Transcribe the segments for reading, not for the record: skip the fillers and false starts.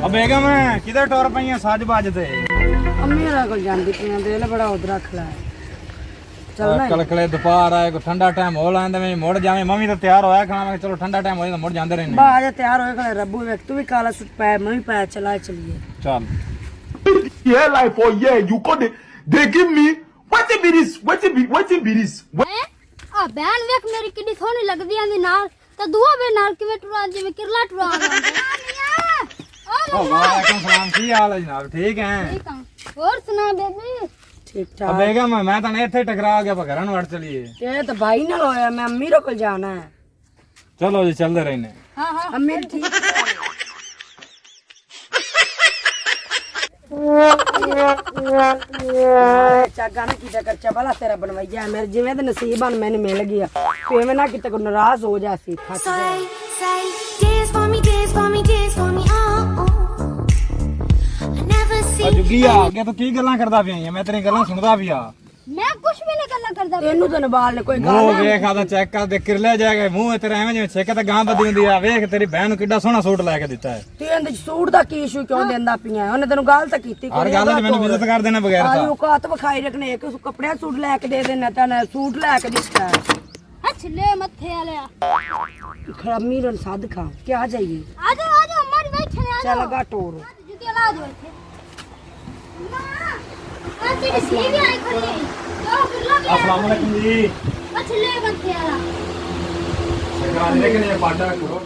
बेगम किधर टोर पई सज बज ते अम्मी रा को जांदी पिया दिल बड़ा उधर रख ला चलना कलकले दोपहर आए को ठंडा टाइम हो लांदे में मुड़ जावे मम्मी तो तैयार होया खाना में चलो ठंडा टाइम हो जाए मुड़ जांदे रहने बा आजा तैयार होए खड़े रब्बू वे तू भी काला सूट पाया मैं भी पाया चला चलिए चल Yeah, like for yeah, you got they give me what be this? What be this? आ बहन वेख मेरी किड्डी सोहनी लगदी आंदी नाल ते दुआ बे नाल किवें टुरा जिवें किरला टुरा ओ वालेकुम सलाम की हाल है जनाब ठीक है ठीक है और सुना बेबी ठीक अब ठाक बेगम मैं तो इथे टकरा गया पर घरन वड़ चलिए ये तो भाई नाल होया मैं अम्मी रो को जाना है चलो जी चलते रहने हां अम्मी ठीक चागा ना किता कर चबला तेरा बनवाइया मेरे जिवें ते नसीब आन मैंने मिल गया पेवे ना किते को नाराज हो जासी थक जा dance for me, dance for me, dance for me, oh, oh. I never see जुगिया आगे तो की गल्लां करदा पिया मैं तेरी गल्लां सुनदा पिया मैं कुछ भी नहीं करना करदा तेनू तो नबाल ने कोई मुंह गाल वेख आदा चेक कर दे किरले जाएगा मुंह तेरा एवें जिवें छेक ते गां बदी हुंदी आ वेख तेरी बहन नु किड्डा सोहना सूट ला के दित्ता है तू इंदे सूट दा की इशू क्यों देंदा पिया ओने तेनू गाल ਤਾਂ ਕੀਤੀ हर गल च मैनू इज्जत कर देना बगैर ਆਈ ता ਔਕਾਤ ਵਿਖਾਈ ਰੱਖਣੇ ਇੱਕ ਕੱਪੜਿਆਂ ਸੂਟ ਲੈ ਕੇ ਦੇ ਦੇਣਾ ਤਾਂ ਸੂਟ ਲੈ ਕੇ ਦਿੱਤਾ अच्छले मथे वाले ਖਰਾਮੀ ਰਨ ਸਾਧ ਖਾ क्या चाहिए आ जाओ हमारी बैठे आ ਚੱਲ ਗਾ ਟੋਰ जुती ला दो इथे आ तेरी सीवी आई खड़ी जाओ किरला भी अस्सलाम वालेकुम जी अच्छले मथे वाला सरकार लेकिन ये पाटा करो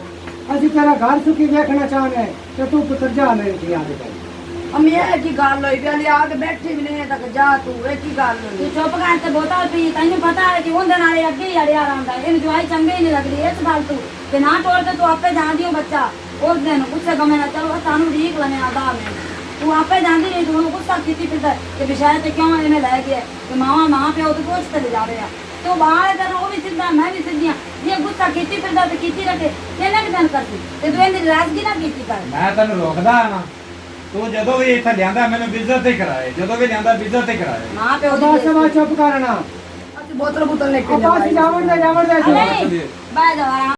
ਅਸੀਂ ਤੇਰਾ ਘਰ ਸੁਖੀ ਵੇਖਣਾ ਚਾਹਨੇ ਤੇ ਤੂੰ ਪੁੱਤਰ ਜਾ ਮੇਰੇ ਦੀ ਆਦੇ ਕਰ ਅਮੀ ਇਹ ਕੀ ਗੱਲ ਹੋਈ ਪਿਆਲੀ ਆ ਕੇ ਬੈਠੀ ਵੀ ਨਹੀਂ ਤੱਕ ਜਾ ਤੂੰ ਇਹ ਕੀ ਗੱਲ ਹੋਈ ਚੁੱਪ ਕਰ ਤੇ ਬੋਤਲ ਪੀ ਤੈਨੂੰ ਪਤਾ ਹੈ ਕਿ ਉਹਦੇ ਨਾਲੇ ਅੱਗੇ ਹੀ ਅੜਿਆ ਰਹਿੰਦਾ ਇਹਨੂੰ ਜਵਾਈ ਚੰਗੇ ਹੀ ਨਹੀਂ ਲੱਗਦੀ ਇਸ ਗੱਲ ਤੂੰ ਤੇ ਨਾ ਤੋੜ ਤੇ ਤੂੰ ਆਪੇ ਜਾਣਦੀ ਹੋ ਬੱਚਾ ਉਸ ਦਿਨ ਗੁੱਸੇ ਗਮੇ ਨਾ ਚਲੋ ਸਾਨੂੰ ਰੀਕ ਲਨੇ ਆਦਾ ਮੈਂ ਤੂੰ ਆਪੇ ਜਾਂਦੀ ਨਹੀਂ ਤੂੰ ਗੁੱਸਾ ਕੀਤੀ ਫਿਰਦਾ ਤੇ ਵਿਸ਼ਾਇਦ ਤੇ ਕਿਉਂ ਇਹਨੇ ਲੈ ਗਿਆ ਤੇ ਮਾਂ ਪਿਓ ਤੇ ਕੁਛ ਤੇ ਜਾਵੇ ਆ ਤੂੰ ਬਾਹਰ ਤੇ ਉਹ ਵੀ ਸਿੱਧਾ ਮੈਂ ਵੀ ਸਿੱਧੀਆਂ ਜੇ ਗੁੱਸਾ ਕੀਤੀ ਫਿਰਦਾ ਤੇ ਕੀਤੀ ਰੱਖੇ ਕਿੰਨੇ ਕਿ ਦਿਨ ਕਰਦੀ ਤੇ ਤੂੰ ਇਹਦੀ ਰਾਜ਼ਗੀ ਨਾ ਕੀਤੀ ਕਰ ਮੈਂ ਤੈਨੂੰ ਰੋਕਦਾ ਨਾ ਤੂੰ ਜਦੋਂ ਵੀ ਇੱਥੇ ਲਿਆਂਦਾ ਮੈਨੂੰ ਇੱਜ਼ਤ ਹੀ ਕਰਾਏ ਜਦੋਂ ਵੀ ਲਿਆਂਦਾ ਇੱਜ਼ਤ ਹੀ ਕਰਾਏ ਮਾਂ ਪਿਓ ਬਸ ਸਵਾ ਚੁੱਪ ਕਰਨਾ ਅਸੀਂ ਬੋਤਲ ਲੈ ਕੇ ਆਪਾਂ ਅਸੀਂ ਜਾਵਣ ਦੇ ਨਹੀਂ ਬਾਹਰ ਜਾ